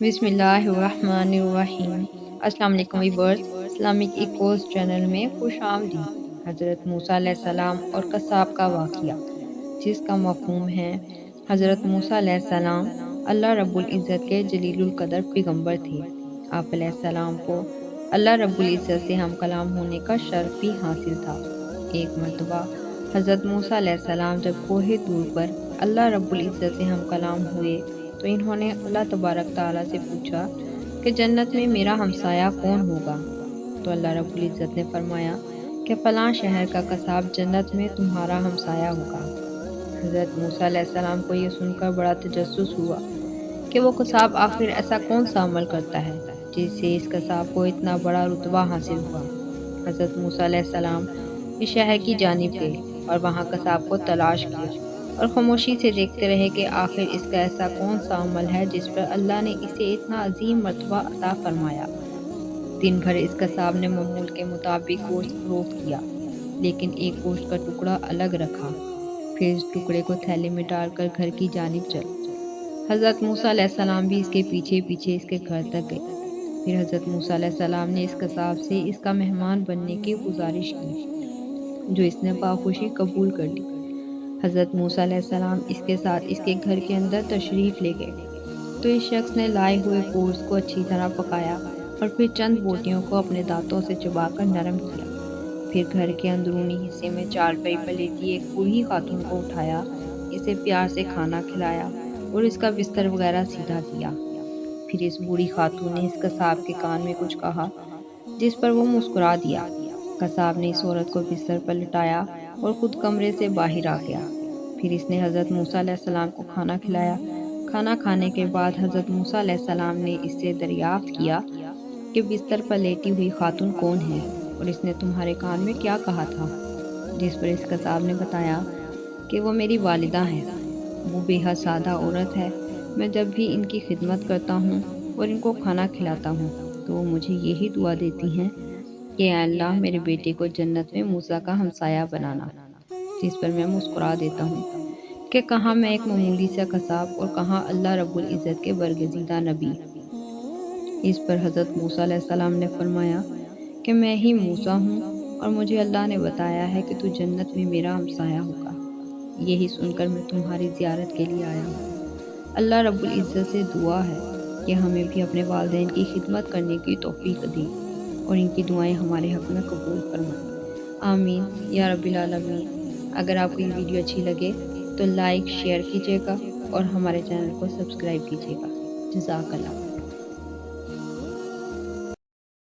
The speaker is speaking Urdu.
بسم اللہ الرحمن الرحیم۔ السلام علیکم ویورز، اسلامک ایکوز چینل میں خوش آمدید۔ حضرت موسیٰ علیہ السلام اور قصاب کا واقعہ، جس کا مفہوم ہے حضرت موسیٰ علیہ السلام اللہ رب العزت کے جلیل القدر پیغمبر تھے۔ آپ علیہ السلام کو اللہ رب العزت سے ہم کلام ہونے کا شرف بھی حاصل تھا۔ ایک مرتبہ حضرت موسیٰ علیہ السلام جب کوہ طور پر اللہ رب العزت سے ہم کلام ہوئے تو انہوں نے اللہ تبارک تعالیٰ سے پوچھا کہ جنت میں میرا ہمسایہ کون ہوگا؟ تو اللہ رب العزت نے فرمایا کہ فلاں شہر کا قصاب جنت میں تمہارا ہمسایہ ہوگا۔ حضرت موسیٰ علیہ السلام کو یہ سن کر بڑا تجسس ہوا کہ وہ قصاب آخر ایسا کون سا عمل کرتا ہے جس سے اس قصاب کو اتنا بڑا رتبہ حاصل ہوا۔ حضرت موسیٰ علیہ السلام اس شہر کی جانب گئے اور وہاں قصاب کو تلاش کیا اور خاموشی سے دیکھتے رہے کہ آخر اس کا ایسا کون سا عمل ہے جس پر اللہ نے اسے اتنا عظیم مرتبہ عطا فرمایا۔ دن بھر اس قصاب نے معمول کے مطابق گوشت فروخت کیا، لیکن ایک گوشت کا ٹکڑا الگ رکھا، پھر اس ٹکڑے کو تھیلے میں ڈال کر گھر کی جانب چل۔ حضرت موسیٰ علیہ السلام بھی اس کے پیچھے پیچھے اس کے گھر تک گئے۔ پھر حضرت موسیٰ علیہ السلام نے اس قصاب سے اس کا مہمان بننے کی گزارش کی، جو اس نے باخوشی قبول کر لی۔ حضرت موسیٰ علیہ السلام اس کے ساتھ اس کے گھر کے اندر تشریف لے گئے تو اس شخص نے لائے ہوئے گوشت کو اچھی طرح پکایا اور پھر چند بوٹیوں کو اپنے دانتوں سے چبا کر نرم کیا۔ پھر گھر کے اندرونی حصے میں چارپائی پر لیٹی ایک بوڑھی خاتون کو اٹھایا، اسے پیار سے کھانا کھلایا اور اس کا بستر وغیرہ سیدھا کیا۔ پھر اس بوڑھی خاتون نے اس قصاب کے کان میں کچھ کہا جس پر وہ مسکرا دیا۔ قصاب نے اس عورت کو بستر پر لٹایا اور خود کمرے سے باہر آ گیا۔ پھر اس نے حضرت موسیٰ علیہ السلام کو کھانا کھلایا۔ کھانا کھانے کے بعد حضرت موسیٰ علیہ السلام نے اس سے دریافت کیا کہ بستر پر لیٹی ہوئی خاتون کون ہے اور اس نے تمہارے کان میں کیا کہا تھا؟ جس پر اس قصاب نے بتایا کہ وہ میری والدہ ہیں، وہ بے حد سادہ عورت ہے، میں جب بھی ان کی خدمت کرتا ہوں اور ان کو کھانا کھلاتا ہوں تو وہ مجھے یہی دعا دیتی ہیں کہ اے اللہ میرے بیٹے کو جنت میں موسیٰ کا ہمسایہ بنانا، جس پر میں مسکرا دیتا ہوں کہ کہاں میں ایک معمولی سا قصاب اور کہاں اللہ رب العزت کے برگزیدہ نبی۔ اس پر حضرت موسیٰ علیہ السلام نے فرمایا کہ میں ہی موسیٰ ہوں اور مجھے اللہ نے بتایا ہے کہ تو جنت میں میرا ہمسایہ ہوگا۔ یہی سن کر میں تمہاری زیارت کے لیے آیا ہوں۔ اللہ رب العزت سے دعا ہے کہ ہمیں بھی اپنے والدین کی خدمت کرنے کی توفیق دے اور ان کی دعائیں ہمارے حق میں قبول فرمائے۔ آمین یا رب العالمین۔ اگر آپ کو یہ ویڈیو اچھی لگے تو لائک شیئر کیجیے گا اور ہمارے چینل کو سبسکرائب کیجیے گا۔ جزاک اللہ۔